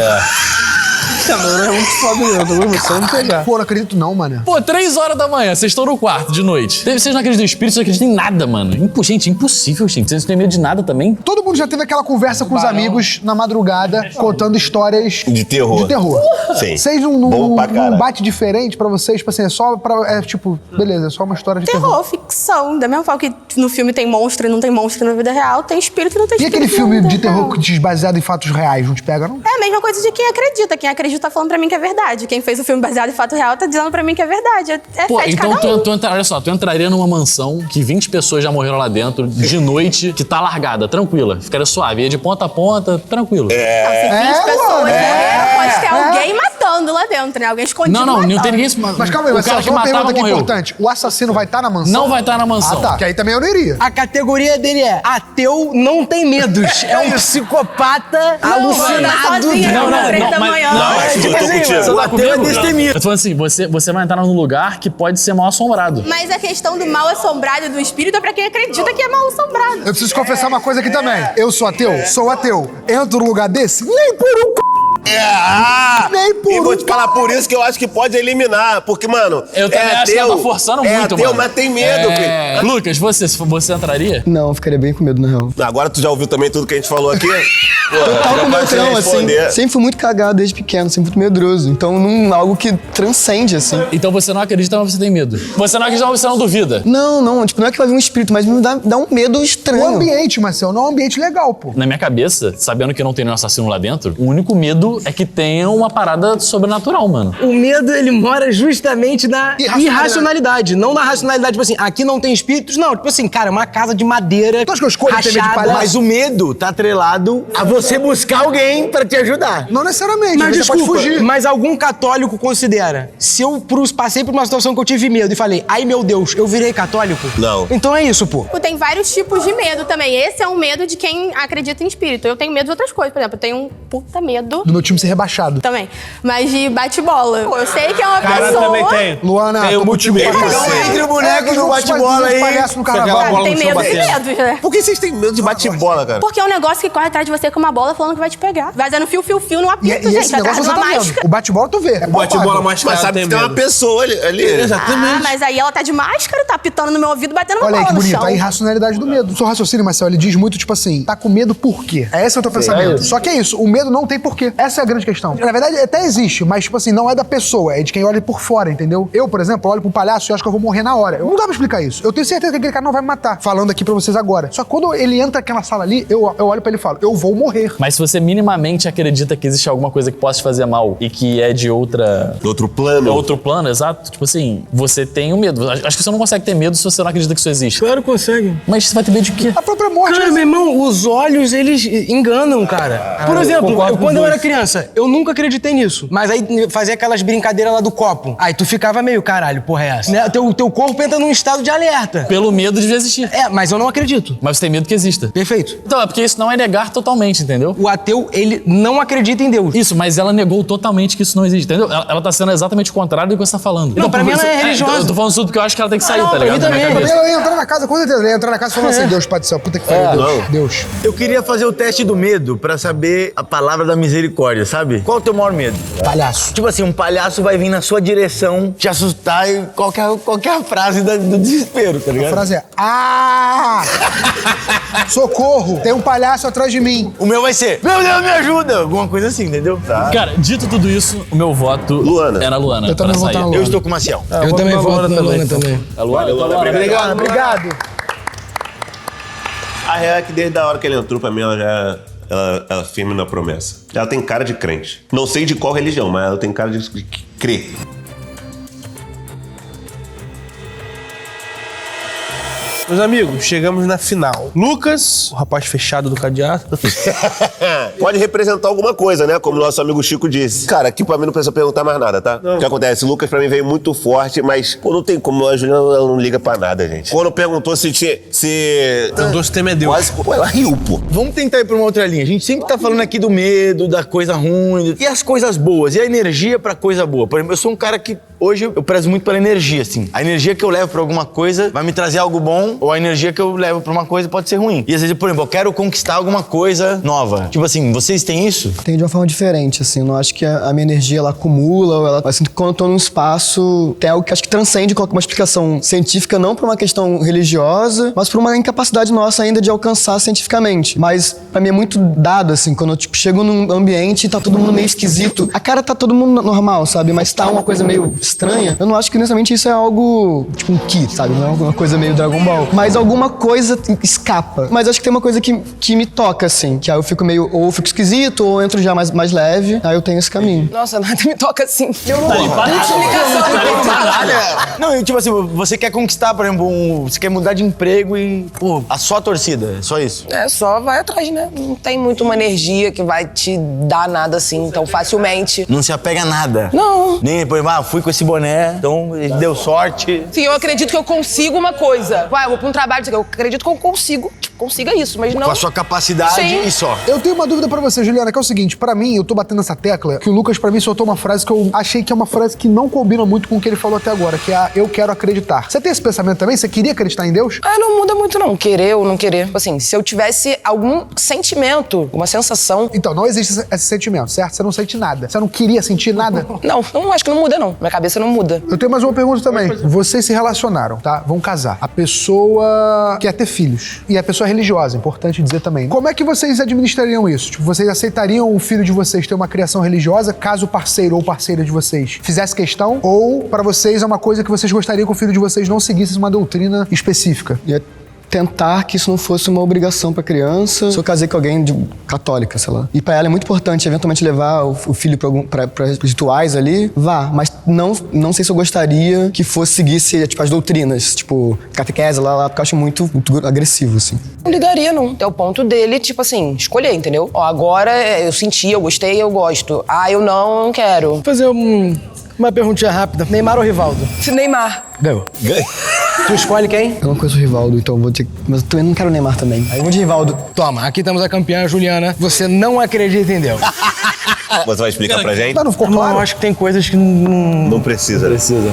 Não é muito foda, não. Eu tô com você, não pegar. Pô, não acredito não, mano. Pô, 3 horas da manhã, vocês estão no quarto de noite. Vocês não acreditam em espírito, vocês não acreditam em nada, mano. Gente, impossível, gente. Vocês não têm medo de nada também? Todo mundo já teve aquela conversa com os amigos na madrugada, contando histórias De terror. de terror. Sim. Vocês Bom pra caralho. não bate diferente pra vocês? Tipo assim, é só pra... tipo, beleza, é só uma história de terror. Terror, ficção. Da mesma forma que no filme tem monstro e não tem monstro na vida real, tem espírito e não tem E espírito. aquele na filme vida de terror real. baseado em fatos reais, não te pega, não? É a mesma coisa de quem acredita. Quem acredita tá falando pra mim que é verdade. Quem fez o filme baseado em fato real tá dizendo pra mim que é verdade. É Pô, fé de então cada um. olha só, tu entraria numa mansão que 20 pessoas já morreram lá dentro, de noite, que tá largada, tranquila. Ficaria suave, ia de ponta a ponta, tranquilo. Se 20 pessoas morreram, pode ter alguém matando lá dentro, né? Alguém escondido. Não tem ninguém. Mas calma aí, o cara que só uma matava pergunta aqui morreu. importante. O assassino vai estar na mansão? Não vai estar na mansão. Ah, tá. Que aí também eu não iria. A categoria dele é ateu não tem medos. É um psicopata alucinado. Não, eu tô contigo. O ateu é destemido. Eu tô falando assim, você vai entrar num lugar que pode ser mal assombrado. Mas a questão do mal assombrado do espírito é pra quem acredita que é mal assombrado. Eu preciso confessar uma coisa aqui também. Eu sou ateu? Sou ateu. Entro num lugar desse? Nem por um nem por E vou te falar por isso que eu acho que pode eliminar. Porque, mano, Eu também acho que ela tá forçando muito, ateu, mano. mas tem medo, filho. Lucas, você entraria? Não, eu ficaria bem com medo, na real. Agora tu já ouviu também tudo que a gente falou aqui? Total com vai te neutrão, assim. responder. Sempre fui muito cagado desde pequeno, sempre muito medroso. Então, algo que transcende, assim. Então você não acredita, mas você tem medo. Você não acredita, mas você não duvida. Não, tipo, não é que vai vir um espírito, mas me dá um medo estranho. O ambiente, Marcelo, não é um ambiente legal, pô. Na minha cabeça, sabendo que não tem nenhum assassino lá dentro, o único medo é que tenha uma parada sobrenatural, mano. O medo, ele mora justamente na irracionalidade. Não na racionalidade, tipo assim, aqui não tem espíritos. Não, tipo assim, cara, uma casa de madeira. Tu acha que eu escolho ter medo de rachada. palhaço? Mas o medo tá atrelado a você buscar alguém pra te ajudar. Não necessariamente, Mas você desculpa, pode fugir. mas algum católico considera, se eu passei por uma situação que eu tive medo e falei, ai meu Deus, eu virei católico? Não. Então é isso, pô. Tem vários tipos de medo também. Esse é um medo de quem acredita em espírito. Eu tenho medo de outras coisas. Por exemplo, eu tenho um puta medo Do meu time ser rebaixado. também. Mas de bate-bola. Pô, eu sei que é uma Cara, pessoa... também tem. Luana, Tem tô o contigo pra multimedo. cacete. Então entre o boneco que no juntos bate-bola faz aí. palhaço no Aquela carnaval. bola Tem no chão medo e batendo. medos, né? Por que vocês têm medo de bate-bola, cara? Porque é um negócio que corre atrás de você com uma bola falando que vai te pegar. Vazando fio no E, apito, e gente. esse Atrás negócio de você uma tá vendo. máscara. O bate-bola tu vê. É O bate-bola palpável. mais Mas sabe que tem uma pessoa ali. Ah, mas aí ela tá de máscara, tá apitando no meu ouvido, batendo uma Olha aí bola que no bonito, chão. a irracionalidade do medo. O seu raciocínio, Marcelo, ele diz muito, tipo assim, tá com medo por quê? É esse o teu pensamento. Só que é isso, o medo não tem porquê. Essa é a grande questão. Na verdade, até existe, mas, tipo assim, não é da pessoa, é de quem olha por fora, entendeu? Eu, por exemplo, olho pro palhaço e acho que eu vou morrer na hora. Não dá pra explicar isso. Eu tenho certeza que aquele cara não vai me matar. Falando aqui pra vocês agora. Só que quando ele entra naquela sala ali, eu olho pra ele e falo, eu vou morrer. Mas se você minimamente acredita que existe alguma coisa que possa te fazer mal e que é de Outro plano. outro plano, exato, tipo assim, você tem o medo. Acho que você não consegue ter medo se você não acredita que isso existe. Claro que consegue. Mas você vai ter medo de quê? A própria morte. Cara, meu irmão, os olhos, eles enganam, cara. Por exemplo, quando eu era criança, eu nunca acreditei nisso. Mas aí fazia aquelas brincadeiras lá do copo. Aí tu ficava meio, caralho, porra é essa? Né? Teu corpo entra num estado de alerta. Pelo medo de existir. É, mas eu não acredito. Mas você tem medo que exista. Perfeito. Então, é porque isso não é negar totalmente, entendeu? O ateu, ele não acredita em Deus. Isso, mas ela negou totalmente que isso não existe, entendeu? Ela tá sendo exatamente o contrário do que você tá falando. Não, pra mim ela é religiosa. Eu tô falando tudo porque eu acho que ela tem que sair, Não, tá pra ligado? mim Na minha também. cabeça. Eu ia entrar na casa, com certeza. Ele ia entrar na casa e falar assim, Deus, Pai do céu, puta que pariu, Deus. Deus. Eu queria fazer o teste do medo pra saber a palavra da misericórdia, sabe? Qual é o teu maior medo? Palhaço. Tipo assim, um palhaço vai vir na sua direção, te assustar e qualquer frase do desespero, tá A ligado? frase é, socorro, tem um palhaço atrás de mim. O meu vai ser, meu Deus, me ajuda! Alguma coisa assim, entendeu? Tá. Cara, dito tudo isso, o meu voto Luana. é na Luana. Eu também pra vou votar sair. na Luana. Eu estou com o Maciel. Eu também voto na Luana também. A Luana, Valeu, Luana, Luana. Obrigado. A real é que desde a hora que ele entrou, pra mim, ela é firme na promessa. Ela tem cara de crente. Não sei de qual religião, mas ela tem cara de crer. Meus amigos, chegamos na final. Lucas, o rapaz fechado do cadeado. Pode representar alguma coisa, né? Como nosso amigo Chico disse. Cara, aqui pra mim não precisa perguntar mais nada, tá? O que acontece? O Lucas pra mim veio muito forte, mas pô, não tem como. A Juliana ela não liga pra nada, gente. Quando perguntou se tinha. Então, se tema é Deus. Quase, pô, ela riu, pô. Vamos tentar ir pra uma outra linha. A gente sempre tá falando aqui do medo, da coisa ruim, e as coisas boas, e a energia pra coisa boa. Por exemplo, eu sou um cara que hoje eu prezo muito pela energia, assim. A energia que eu levo pra alguma coisa vai me trazer algo bom, ou a energia que eu levo pra uma coisa pode ser ruim. E às vezes, por exemplo, eu quero conquistar alguma coisa nova. Tipo assim, vocês têm isso? Tem de uma forma diferente, assim. Eu não acho que a minha energia, ela acumula, ou ela... Eu sinto que quando eu tô num espaço, tem algo que acho que transcende qualquer uma explicação científica, não por uma questão religiosa, mas por uma incapacidade nossa ainda de alcançar cientificamente. Mas, pra mim, é muito dado, assim, quando eu, chego num ambiente e tá todo mundo meio esquisito. A cara tá todo mundo normal, sabe? Mas tá uma coisa meio estranha, eu não acho que necessariamente isso é algo, tipo um ki, sabe? Não é alguma coisa meio Dragon Ball. Mas alguma coisa escapa. Mas acho que tem uma coisa que me toca, assim, que aí eu fico meio, ou eu fico esquisito, ou eu entro já mais leve, aí eu tenho esse caminho. Nossa, nada me toca assim. Eu não Não, tipo assim, você quer conquistar, por exemplo, você quer mudar de emprego e, pô, a sua torcida, é só isso. É, só vai atrás, né? Não tem muito uma energia que vai te dar nada assim tão facilmente. Não se apega a nada. Não. Nem, por exemplo, fui com esse boné, então deu sorte. Sim, eu acredito que eu consigo uma coisa. Eu vou pra um trabalho, eu acredito que eu consiga isso, mas não... Com a sua capacidade e só. Eu tenho uma dúvida pra você, Juliana, que é o seguinte, pra mim, eu tô batendo nessa tecla, que o Lucas pra mim soltou uma frase que eu achei que é uma frase que não combina muito com o que ele falou até agora, que é a eu quero acreditar. Você tem esse pensamento também? Você queria acreditar em Deus? Não muda muito não, querer ou não querer. Assim, se eu tivesse algum sentimento, uma sensação... Então, não existe esse sentimento, certo? Você não sente nada. Você não queria sentir nada? Não, acho que não muda não. Minha cabeça não muda. Eu tenho mais uma pergunta também. Vocês se relacionaram, tá? Vão casar. A pessoa quer ter filhos. E a pessoa é religiosa, importante dizer também. Como é que vocês administrariam isso? Tipo, vocês aceitariam o filho de vocês ter uma criação religiosa caso o parceiro ou parceira de vocês fizesse questão? Ou pra vocês é uma coisa que vocês gostariam que o filho de vocês não seguisse uma doutrina específica? Tentar que isso não fosse uma obrigação pra criança. Se eu casei com alguém católica, sei lá. E pra ela é muito importante, eventualmente, levar o filho pra rituais ali, vá. Mas não sei se eu gostaria que seguisse, tipo, as doutrinas. Tipo, catequese lá, porque eu acho muito agressivo, assim. Não ligaria, não. Até o ponto dele, tipo assim, escolher, entendeu? Ó, agora eu senti, eu gostei, eu gosto. Eu não quero. Vou fazer uma perguntinha rápida. Neymar ou Rivaldo? Neymar. Ganhou. Tu escolhe quem? Eu não conheço o Rivaldo, então vou ter... Mas eu também não quero o Neymar também. Aí eu vou de Rivaldo. Toma, aqui temos a campeã, Juliana. Você não acredita em Deus. Você vai explicar pra gente? Não ficou claro? Não, acho que tem coisas que não precisa.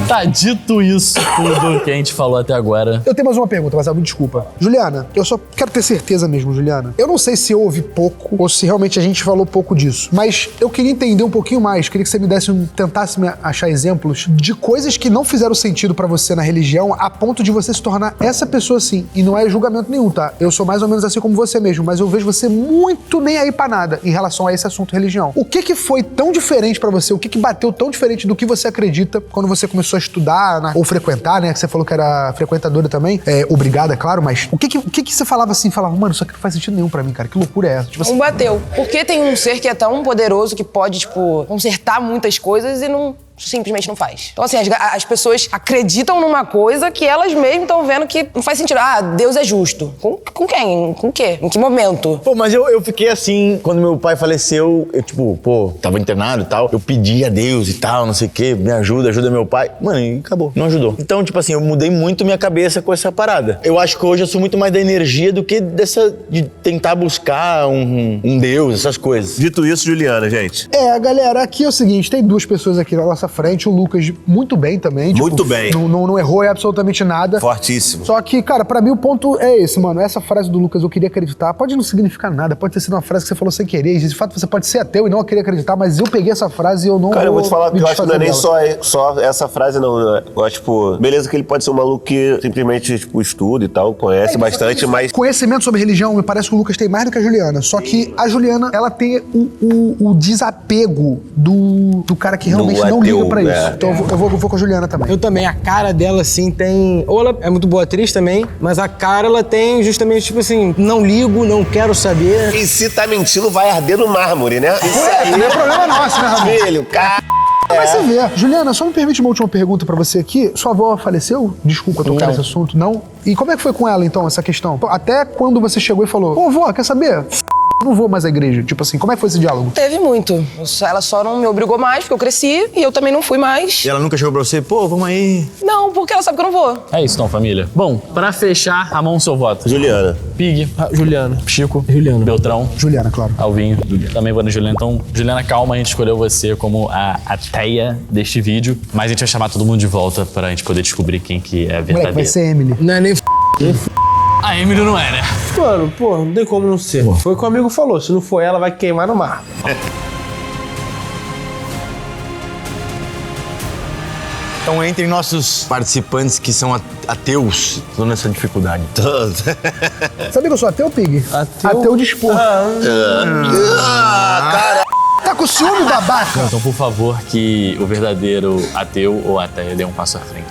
Tá, dito isso tudo que a gente falou até agora. Eu tenho mais uma pergunta, Marcelo, me desculpa. Juliana, eu só quero ter certeza mesmo, Juliana. Eu não sei se eu ouvi pouco ou se realmente a gente falou pouco disso, mas eu queria entender um pouquinho mais. Queria que você me tentasse me achar exemplos de coisas que não fizeram sentido pra você na religião a ponto de você se tornar essa pessoa assim. E não é julgamento nenhum, tá? Eu sou mais ou menos assim como você mesmo, mas eu vejo você muito nem aí pra nada em relação a esse assunto religião. O que foi tão diferente pra você? O que bateu tão diferente do que você acredita quando você começou a estudar, ou frequentar, né? Que você falou que era frequentadora também. Obrigada, é claro, mas o que você falava assim? Falava, mano, isso aqui não faz sentido nenhum pra mim, cara. Que loucura é essa? Tipo assim... Não bateu. Porque tem um ser que é tão poderoso que pode, tipo, consertar muitas coisas e não... simplesmente não faz. Então, assim, as pessoas acreditam numa coisa que elas mesmas estão vendo que não faz sentido. Deus é justo. Com quem? Com o quê? Em que momento? Pô, mas eu fiquei assim, quando meu pai faleceu, eu tipo, tava internado e tal, eu pedi a Deus e tal, não sei o quê, me ajuda meu pai. Mano, e acabou, não ajudou. Então, tipo assim, eu mudei muito minha cabeça com essa parada. Eu acho que hoje eu sou muito mais da energia do que de tentar buscar um Deus, essas coisas. Dito isso, Juliana, gente. Galera, aqui é o seguinte, tem duas pessoas aqui na nossa frente, o Lucas muito bem também. Muito bem. Não errou absolutamente nada. Fortíssimo. Só que, cara, pra mim o ponto é esse, mano. Essa frase do Lucas, eu queria acreditar, pode não significar nada, pode ter sido uma frase que você falou sem querer. De fato, você pode ser ateu e não querer acreditar, mas eu peguei essa frase e eu não... Cara, eu vou te falar que eu acho que não é nem só essa frase, não. Eu acho, tipo, beleza que ele pode ser um maluco que simplesmente, tipo, estuda e tal, conhece bastante, mas... Conhecimento sobre religião, me parece que o Lucas tem mais do que a Juliana. Só que a Juliana, ela tem o desapego do cara que realmente não liga pra isso. Então eu vou com a Juliana também. Eu também. A cara dela, assim, tem... Ou ela é muito boa atriz também, mas a cara, ela tem justamente, tipo assim, não ligo, não quero saber. E se tá mentindo, vai arder no mármore, né? Isso aí não é problema nosso, né, Ramon? Filho, cara... Mas você vê. Juliana, só me permite uma última pergunta pra você aqui. Sua avó faleceu? Desculpa tocar nesse assunto. Não? E como é que foi com ela, então, essa questão? Até quando você chegou e falou, pô, vó, quer saber? Não vou mais à igreja. Tipo assim, como é que foi esse diálogo? Teve muito. Ela só não me obrigou mais, porque eu cresci, e eu também não fui mais. E ela nunca chegou pra você, vamos aí? Não, porque ela sabe que eu não vou. É isso então, família. Bom, pra fechar, Ramon, seu voto. Juliana. Pig. Juliana. Chico. Juliana. Beltrão. Juliana, claro. Alvinho. Também vou no Juliana. Então, Juliana, calma, a gente escolheu você como a ateia deste vídeo, mas a gente vai chamar todo mundo de volta pra gente poder descobrir quem que é a verdadeira. Moleque, vai ser Emily. Não é nem A Emily não é, né? Mano, não tem como não ser. Foi o que o amigo falou, se não for ela, vai queimar no mar. Então, entre nossos participantes que são ateus, tô nessa dificuldade. Sabia que eu sou ateu, Pig? Ateu de expor. Cara... tá com ciúme, babaca? Então, por favor, que o verdadeiro ateu ou ateia dê um passo à frente.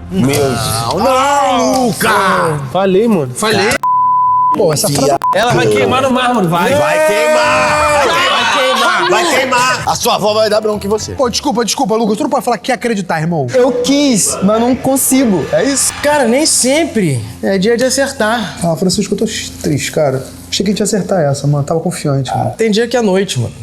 Não, Luca! Falei, mano. Falei. Pô, essa frase... Ela vai queimar no mármore, vai. Vai queimar! Vai queimar! A sua avó vai dar bronca em você. Pô, desculpa, Lucas. Tu não pode falar que quer acreditar, irmão. Eu quis, mas não consigo. É isso? Cara, nem sempre é dia de acertar. Ah, Francisco, eu tô triste, cara. Achei que a gente ia acertar essa, mano. Tava confiante, mano. Tem dia que é noite, mano.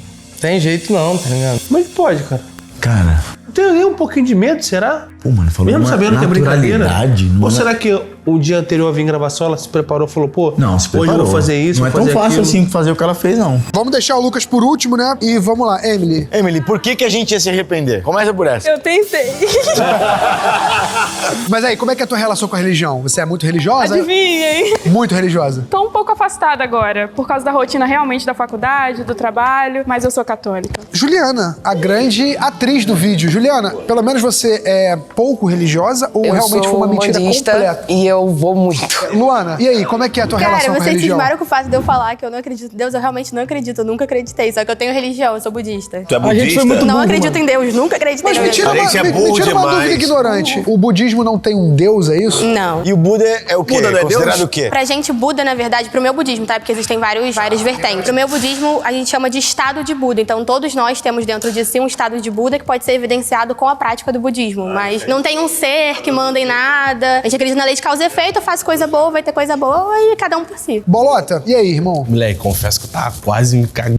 Tem jeito não, tá ligado? Como é que pode, cara? Cara, Tem nem um pouquinho de medo, será? pô, mano, falou Mesmo uma sabendo que é brincadeira? naturalidade, Ou não é- será que o dia anterior a vir gravação, ela se preparou e falou, pô, Não, se preparou. hoje eu vou fazer isso, Não é vou tão fazer fácil aquilo. assim fazer o que ela fez, não. Vamos deixar o Lucas por último, né? E vamos lá, Emily. Emily, por que a gente ia se arrepender? Começa por essa. Eu tentei. Mas aí, como é que é a tua relação com a religião? Você é muito religiosa? Adivinhem. Muito religiosa. Tô um pouco afastada agora, por causa da rotina realmente da faculdade, do trabalho, mas eu sou católica. Juliana, a grande atriz do vídeo. Juliana, pelo menos você é pouco religiosa ou realmente foi uma mentira budista completa? e eu vou muito. Luana, e aí, como é que é a tua Cara, relação com a vocês religião? cismaram com o fato de eu falar que eu não acredito em Deus. Eu realmente não acredito, eu nunca acreditei. Só que eu tenho religião, eu sou budista. Tu é A gente budista? foi muito Não burro, acredito mano. em Deus, nunca acreditei Mas na me minha tira vida. A gente é me burro tira uma demais. dúvida ignorante. O budismo não tem um deus, é isso? Não. E o Buda é o quê? Buda não é Considerado Deus? o quê? Pra gente, Buda, na verdade, pro meu budismo, tá? Porque existem várias vertentes. Pro meu budismo, a gente chama de estado de Buda. Então, todos nós temos dentro de si um estado de Buda que pode ser evidenciado com a prática do budismo. Mas não tem um ser que manda em nada. A gente acredita na lei de causa e efeito, eu faço coisa boa, vai ter coisa boa e cada um por si. Bolota, e aí, irmão? Moleque, confesso que eu tava quase me cagando.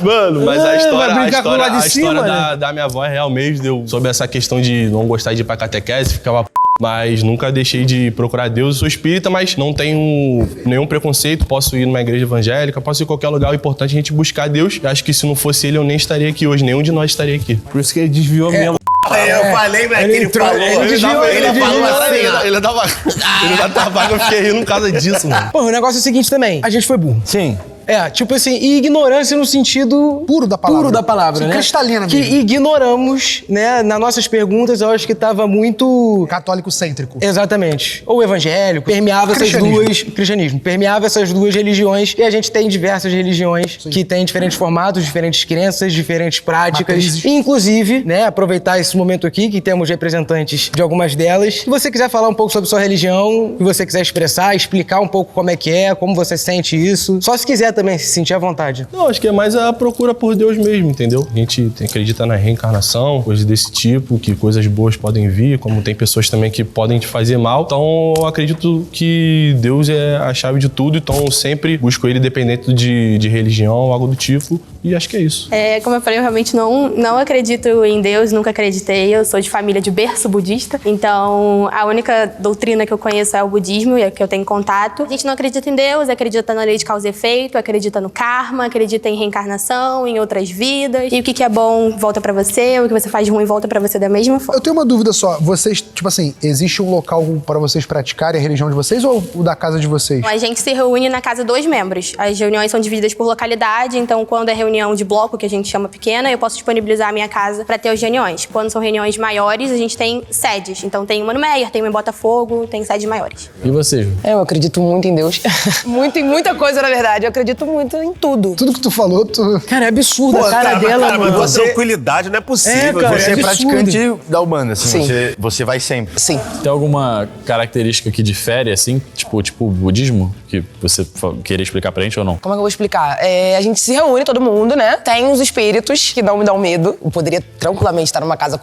Mano, mas vai a história, brincar com o lado de a história cima, da minha avó é real mesmo. Deu sobre essa questão de não gostar de ir pra catequese, ficava mas nunca deixei de procurar Deus. Eu sou espírita, mas não tenho nenhum preconceito. Posso ir numa igreja evangélica, posso ir em qualquer lugar. O importante é a gente buscar Deus. Eu acho que se não fosse ele, eu nem estaria aqui hoje. Nenhum de nós estaria aqui. Por isso que ele desviou mesmo. Eu falei, velho, que ele falou. Ele falou assim, ó. Ele dava vaga, eu fiquei rindo por causa disso, mano. Pô, o negócio é o seguinte também. A gente foi burro. Sim. É, tipo assim, e ignorância no sentido... Puro da palavra. Puro da palavra, né? Cristalina Que mesmo. ignoramos, né? Nas nossas perguntas, eu acho que tava muito... Católico-cêntrico. Exatamente. Ou evangélico, permeava essas Cristianismo. duas... Cristianismo. Permeava essas duas religiões. E a gente tem diversas religiões que têm diferentes formatos, diferentes crenças, diferentes práticas. Matrizes. E, inclusive, né, aproveitar esse momento aqui, que temos representantes de algumas delas. Se você quiser falar um pouco sobre sua religião, se você quiser expressar, explicar um pouco como é que é, como você sente isso. Só se quiser também, se sentir à vontade. Não, acho que é mais a procura por Deus mesmo, entendeu? A gente acredita na reencarnação, coisas desse tipo, que coisas boas podem vir, como tem pessoas também que podem te fazer mal. Então, eu acredito que Deus é a chave de tudo, então eu sempre busco ele independente de religião ou algo do tipo, e acho que é isso. É, como eu falei, eu realmente não acredito em Deus, nunca acreditei. Eu sou de família de berço budista, então a única doutrina que eu conheço é o budismo, e é que eu tenho contato. A gente não acredita em Deus, acredita na lei de causa e efeito, acredita no karma, acredita em reencarnação, em outras vidas. E o que é bom volta pra você, o que você faz de ruim volta pra você da mesma forma. Eu tenho uma dúvida só. Vocês, tipo assim, existe um local pra vocês praticarem a religião de vocês ou o da casa de vocês? A gente se reúne na casa dos membros. As reuniões são divididas por localidade, então quando é reunião de bloco, que a gente chama pequena, eu posso disponibilizar a minha casa pra ter as reuniões. Quando são reuniões maiores, a gente tem sedes. Então tem uma no Meier, tem uma em Botafogo, tem sedes maiores. E você, Ju? Eu acredito muito em Deus. Muito em muita coisa, na verdade. Eu acredito muito em tudo. Tudo que tu falou, tu... Cara, é absurdo a cara dela, Cara, mas mano. com tranquilidade não é possível. cara, Você é absurdo. praticante da Umbanda, assim. Sim. Você vai sempre. Sim. Tem alguma característica que difere, assim, tipo o budismo? Que você queria explicar pra gente ou não? Como é que eu vou explicar? A gente se reúne, todo mundo, né? Tem uns espíritos que não me dão medo. Eu poderia tranquilamente estar numa casa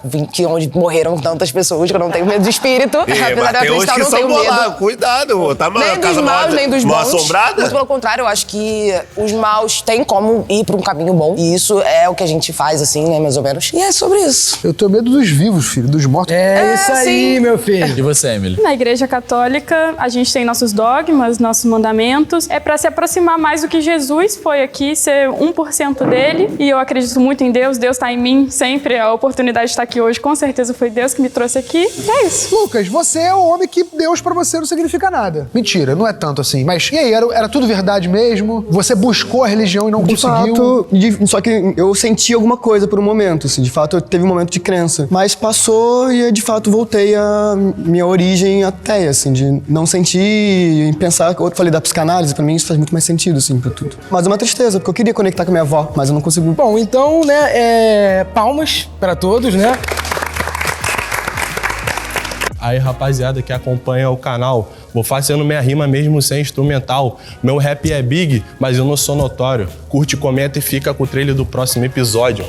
onde morreram tantas pessoas, que eu não tenho medo de espírito. Mas Apesar de eu tem uns acreditar, que eu não são tenho medo. bolados. Cuidado, tá mal. Nem dos maus, nem dos mal bons. assombrada? Muito pelo contrário, eu acho que os maus têm como ir pra um caminho bom. E isso é o que a gente faz, assim, né, mais ou menos. E é sobre isso. Eu tenho medo dos vivos, filho, dos mortos. É isso aí, meu filho. E você, Emily? Na Igreja Católica, a gente tem nossos dogmas, nossos mandamentos. É pra se aproximar mais do que Jesus foi aqui, ser 1% dele. E eu acredito muito em Deus, Deus tá em mim sempre. A oportunidade de estar aqui hoje, com certeza foi Deus que me trouxe aqui. E é isso. Lucas, você é o homem que Deus pra você não significa nada. Mentira, não é tanto assim. Mas e aí, era tudo verdade mesmo? Você buscou a religião e não De conseguiu? fato, só que eu senti alguma coisa por um momento, assim. De fato, eu teve um momento de crença. Mas passou e, de fato, voltei à minha origem ateia, assim. De não sentir e pensar... Eu falei da psicanálise, pra mim isso faz muito mais sentido, assim, pra tudo. Mas é uma tristeza, porque eu queria conectar com a minha avó, mas eu não consegui. Bom, então, né, palmas pra todos, né? Aí, rapaziada que acompanha o canal, vou fazendo minha rima mesmo sem instrumental. Meu rap é big, mas eu não sou notório. Curte, comenta e fica com o trailer do próximo episódio.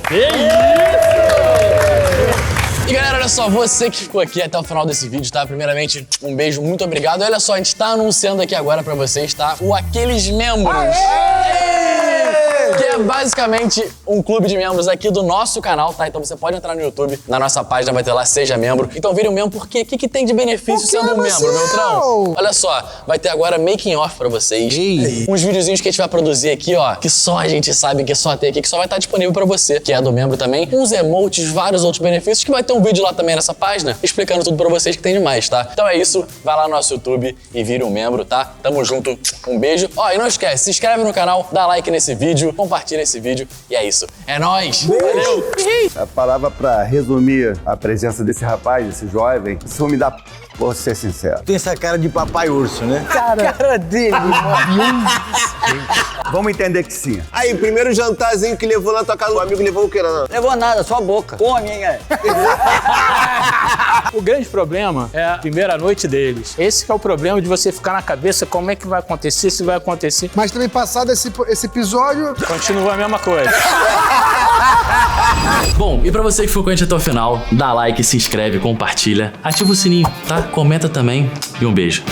E galera, olha só, você que ficou aqui até o final desse vídeo, tá? Primeiramente, um beijo, muito obrigado. Olha só, a gente tá anunciando aqui agora pra vocês, tá? O Aqueles Membros. Que é basicamente um clube de membros aqui do nosso canal, tá? Então você pode entrar no YouTube, na nossa página vai ter lá Seja Membro. Então vire um membro, porque o que tem de benefício sendo um membro, Beltrão? Olha só, vai ter agora making off pra vocês. Uns videozinhos que a gente vai produzir aqui, ó, que só a gente sabe que só tem aqui, que só vai estar disponível pra você, que é do membro também. Uns emotes, vários outros benefícios, que vai ter um vídeo lá também nessa página, explicando tudo pra vocês que tem demais, tá? Então é isso, vai lá no nosso YouTube e vire um membro, tá? Tamo junto, um beijo. Ó, e não esquece, se inscreve no canal, dá like nesse vídeo, compartilha esse vídeo e é isso. É nóis! Valeu! A palavra pra resumir a presença desse rapaz, desse jovem, se for me dar vou ser sincero. Tem essa cara de papai urso, né? Cara dele, mano. Vamos entender que sim. Aí, primeiro jantarzinho que levou na tua casa, o amigo levou o quê? Não? Levou nada, só a boca. Come, hein, é. O grande problema é a primeira noite deles. Esse que é o problema de você ficar na cabeça, como é que vai acontecer, se vai acontecer. Mas também passado esse episódio... Continua a mesma coisa. Bom, e pra você que ficou com a gente até o final, dá like, se inscreve, compartilha, ativa o sininho, tá? Comenta também e um beijo.